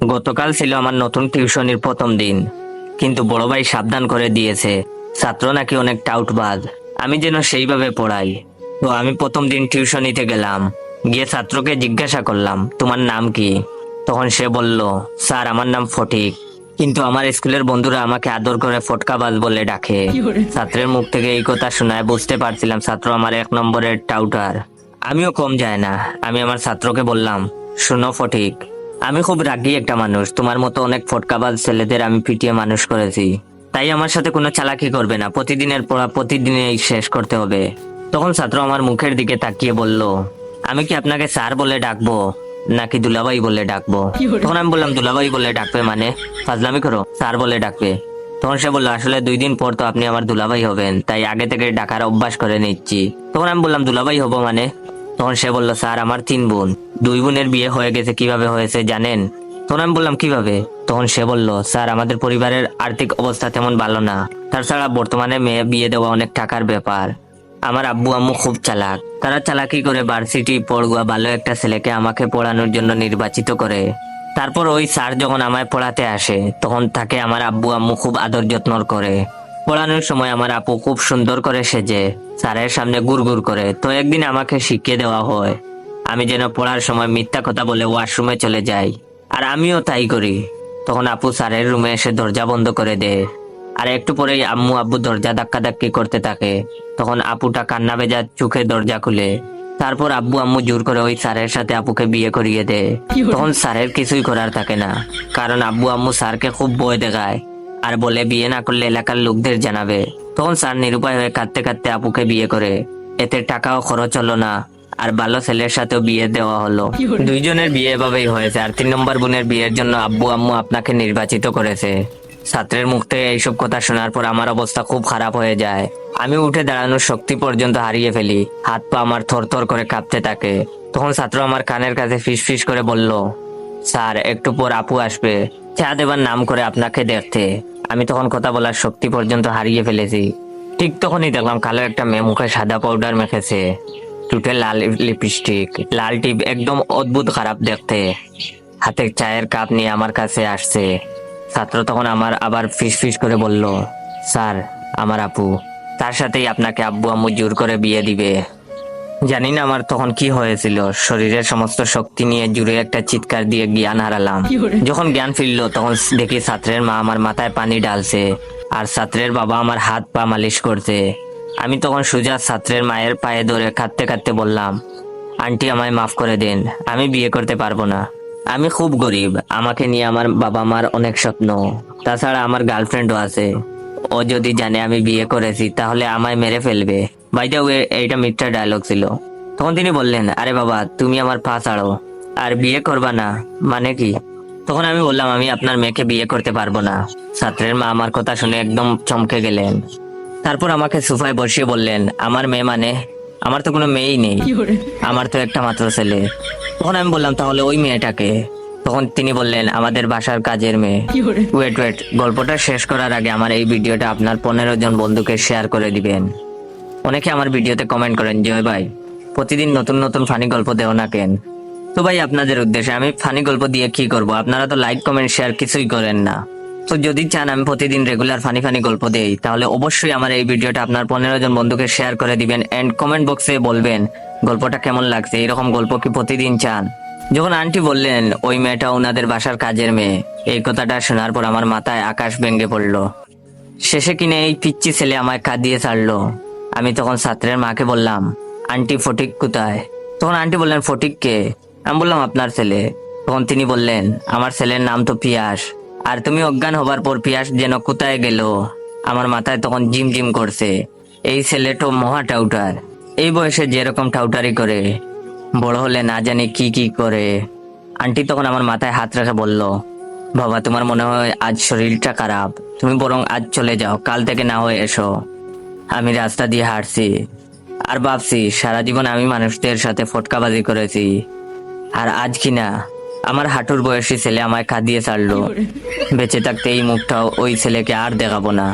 গতকাল ছিল আমার নতুন টিউশনির প্রথম দিন, কিন্তু বড় ভাই সাবধান করে দিয়েছে ছাত্র নাকি অনেক টাউটবাজ, আমি যেন সেইভাবে পড়াই। তো আমি প্রথম দিন টিউশনিতে গেলাম, গিয়ে ছাত্রকে জিজ্ঞাসা করলাম, তোমার নাম কি? তখন সে বলল, স্যার আমার নাম ফটিক, কিন্তু আমার স্কুলের বন্ধুরা আমাকে আদর করে ফটকাবাজ বলে ডাকে। ছাত্রের মুখ থেকে এই কথা শোনায় বুঝতে পারছিলাম ছাত্র আমার 1 নম্বরের টাউটার। আমিও কম যায় না, আমি আমার ছাত্রকে বললাম, শোনো ফটিক, আমি খুব রাগী একটা মানুষ, তোমার মতো অনেক ফটকাবাজ ছেলেদের আমি পিটিয়ে মানুষ করেছি, তাই আমার সাথে কোনো চালাকি করবে না, প্রতিদিনের পড়া প্রতিদিনই শেষ করতে হবে। তখন ছাত্র আমার মুখের দিকে তাকিয়ে বলল, আমি কি আপনাকে স্যার বলে ডাকবো নাকি দুলাভাই বলে ডাকবো? তখন আমি বললাম, দুলাভাই বলে ডাকবে মানে? ফাজলামি করো, স্যার বলে ডাকবে। তখন সে বললো, আসলে 2 দিন পর তো আপনি আমার দুলাভাই হবেন, তাই আগে থেকে ডাকার অভ্যাস করে নিচ্ছি। তখন আমি বললাম, দুলাভাই হবো মানে? তখন সে বলল, স্যার আমার 3 বোন, 2 বোনের বিয়ে হয়ে গেছে, কিভাবে হয়েছে জানেন? তখন আমি বললাম, কিভাবে? তখন সে বলল, স্যার আমাদের পরিবারের আর্থিক অবস্থা তেমন ভালো না, তাছাড়া বর্তমানে মেয়ে বিয়ে দেওয়া অনেক টাকার ব্যাপার। আমার আব্বু আম্মু খুব চালাক, তারা চালাকি করে ভার্সিটি পড়ুয়া ভালো একটা ছেলেকে আমাকে পড়ানোর জন্য নির্বাচিত করে। তারপর ওই স্যার যখন আমায় পড়াতে আসে, তখন তাকে আমার আব্বু আম্মু খুব আদর যত্ন করে। পড়ানোর সময় আমার আপু খুব সুন্দর করে সেজে স্যারের সামনে গুড়গুড় করে। তো একদিন আমাকে শিখিয়ে দেওয়া হয় আমি যেন পড়ার সময় মিথ্যা কথা বলে ওয়াশরুমে চলে যাই, আর আমিও তাই করি। তখন আপু স্যারের রুমে এসে দরজা বন্ধ করে দেয়, আর একটু পরেই আম্মু আব্বু দরজা ধাক্কাধাক্কি করতে থাকে। তখন আপুটা কান্না ভেজা চোখে দরজা খুলে। তারপর আব্বু আম্মু জোর করে ওই স্যারের সাথে আপুকে বিয়ে করিয়ে দেয়। তখন স্যারের কিছুই করার থাকে না, কারণ আব্বু আম্মু স্যারকে খুব ভয় দেখায় আর বলে বিয়ে না করলে এলাকার লোকদের জানাবে। তখন স্যার নিরুপায় হয়ে কাঁদতে কাঁদতে আপুকে বিয়ে করে। এতে টাকাও খরচ হলো না, আর ভালো ছেলের সাথেও বিয়ে দেওয়া হলো। 2 জনের বিয়ে এভাবেই হয়েছে, আর 3 নম্বর বোনের বিয়ের জন্য আব্বু আম্মু আপনাকে নির্বাচিত করেছে। ছাত্রের মুখ থেকে এইসব কথা শোনার পর আমার অবস্থা খুব খারাপ হয়ে যায়। আমি উঠে দাঁড়ানোর শক্তি পর্যন্ত হারিয়ে ফেলি, হাত পা আমার থরথর করে কাঁপতে থাকে। তখন ছাত্র আমার কানের কাছে ফিস ফিস করে বলল, স্যার একটু পর আপু আসবে চা দেবার নাম করে আপনাকে দেখতে। আমি তখন কথা বলার শক্তি পর্যন্ত হারিয়ে ফেলেছি। ঠিক তখনই দেখলাম কালো একটা মেয়ে মুখে সাদা পাউডার মেখেছে, টুটে লাল লিপস্টিক, লাল টিপ, একদম অদ্ভুত খারাপ দেখতে, হাতে চায়ের কাপ নিয়ে আমার কাছে আসছে। ছাত্র তখন আমার আবার ফিস ফিস করে বলল, স্যার আমার আপু, তার সাথেই আপনাকে আব্বু আম্মু জোর করে বিয়ে দিবে। জানি না আমার তখন কি হয়েছিল, শরীরের সমস্ত শক্তি নিয়ে জুড়ে একটা চিৎকার দিয়ে জ্ঞান হারালাম। যখন জ্ঞান ফিরলো তখন দেখি ছাত্রের মা আমার মাথায় পানি ঢালছে, আর ছাত্রের বাবা আমার হাত পা মালিশ করছে। আমি তখন সোজা ছাত্রের মায়ের পায়ে ধরে কাঁদতে কাঁদতে বললাম, আন্টি আমায় মাফ করে দেন, আমি বিয়ে করতে পারবো না, আমি খুব গরিব, আমাকে নিয়ে আমার বাবা মার অনেক স্বপ্ন, তাছাড়া আমার গার্লফ্রেন্ডও আছে, ও যদি জানে আমি বিয়ে করেছি তাহলে আমায় মেরে ফেলবে। বাই দ্য ওয়ে এইটা মিথ্যা ডায়লগ ছিল। তখন তিনি বললেন, আরে বাবা তুমি আমার পা ছাড়ো, আর বিয়ে করবা না মানে কি? তখন আমি বললাম, আমি আপনার মেয়েকে বিয়ে করতে পারবো না। ছাত্রের মা আমার কথা শুনে একদম চমকে গেলেন। তারপর আমাকে সোফায় বসিয়ে বললেন, আমার মেয়ে মানে? আমার তো কোনো মেয়েই নেই, আমার তো একটা মাত্র ছেলে। তখন আমি বললাম, তাহলে ওই মেয়েটাকে? তখন তিনি বললেন, আমাদের বাসার কাজের মেয়ে। ওয়েট ওয়েট, গল্পটা শেষ করার আগে আমার এই ভিডিওটা আপনার 15 জন বন্ধুকে শেয়ার করে দিবেন। অনেকে আমার ভিডিওতে কমেন্ট করেন, জয় ভাই প্রতিদিন নতুন নতুন ফানি গল্প দেও না কেন? তো ভাই আপনাদের উদ্দেশ্যে, আমি ফানি গল্প দিয়ে কি করব? আপনারা তো লাইক কমেন্ট শেয়ার কিছুই করেন না। তো যদি চান আমি প্রতিদিন রেগুলার ফানি ফানি গল্প দেই, তাহলে অবশ্যই আমার এই ভিডিওটা আপনার 15 জন বন্ধুকে শেয়ার করে দিবেন, এন্ড কমেন্ট বক্সে বলবেন গল্পটা কেমন লাগছে, এরকম গল্প কি প্রতিদিন চান? যখন আন্টি বললেন ওই মেয়েটা ওনাদের বাসার কাজের মেয়ে, এই কথাটা শোনার পর আমার মাথায় আকাশ ভেঙে পড়লো। শেষে কিনে এই পিচ্চি ছেলে আমায় কাঁদিয়ে ছাড়লো। আমি তখন ছাত্রের মাকে বললাম, আন্টি ফটিক কোথায়? তখন আন্টি বললেন, ফটিক কে? আমি বললাম, আপনার ছেলে। তখন তিনি বললেন, আমার ছেলের নাম তো পিয়াস, আর তুমি অজ্ঞান হবার পর পিয়াস যেন কোথায় গেল। আমার মাথায় তখন জিম জিম করছে, এই ছেলেটা মহা টাউটার, এই বয়সে যেরকম টাউটারি করে, বড় হলে না জানি কি কি করে। আন্টি তখন আমার মাথায় হাত রেখে বলল, বাবা তোমার মনে হয় আজ শরীরটা খারাপ, তুমি বরং আজ চলে যাও, কাল থেকে না হয়ে এসো। আমি রাস্তা দিয়ে হাঁটছি আর ভাবছি, সারা জীবন আমি মানুষদের সাথে ফটকাবাজি করেছি, আর আজ কিনা আমার হাঁটুর বয়সী ছেলে আমায় কাঁদিয়ে ছাড়লো। বেঁচে থাকতে এই মুখটাও ওই ছেলেকে আর দেখাবো না।